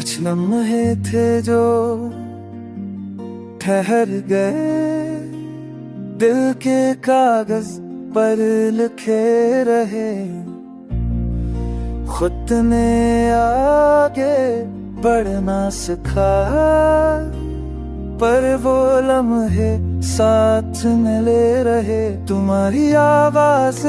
कुछ लम्हे थे जो ठहर गए, दिल के कागज पर लिखे रहे। खुद ने आगे बढ़ना सिखाया, पर वो लम्हे साथ मिले रहे। तुम्हारी आवाज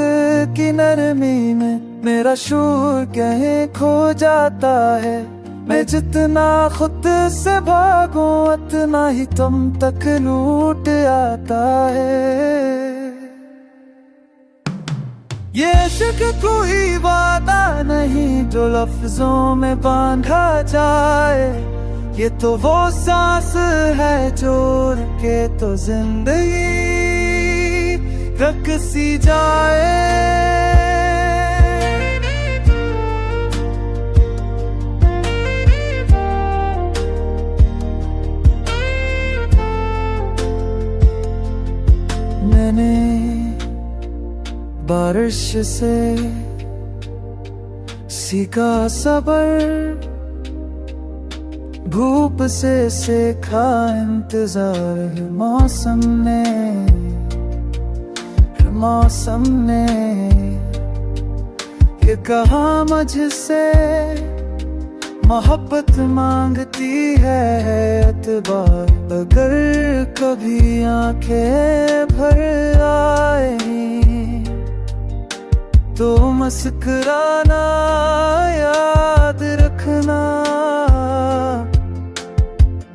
की नरमी में मेरा शूर कहीं खो जाता है। मैं जितना खुद से भागूं उतना ही तुम तक लूट आता है। ये इश्क कोई वादा नहीं जो लफ्जों में बांधा जाए। ये तो वो सांस है जो रुके तो जिंदगी रक सी जाए। मैंने बारिश से सीखा सबर, धूप से सीखा इंतजार। मौसम ने ये कहा मुझसे मोहब्बत मांगती है एतबार। अगर कभी आंखें भर आए तो मुस्कुराना याद रखना।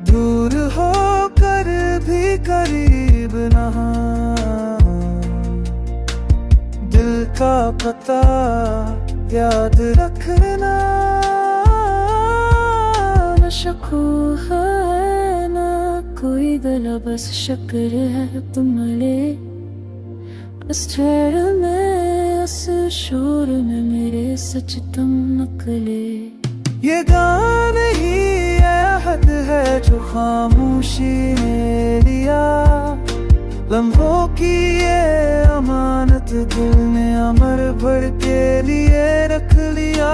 दूर होकर भी करीब ना, दिल का पता याद रखना। न शको है ना कोई गला, बस शक्र है तुम्हारे। इस ठहर में इस शोर में मेरे सच तुम नकले। ये गान ही अहद है जो खामोशी ने लिया। लम्हों की ये अमानत दिल ने अमर भर के लिए रख लिया।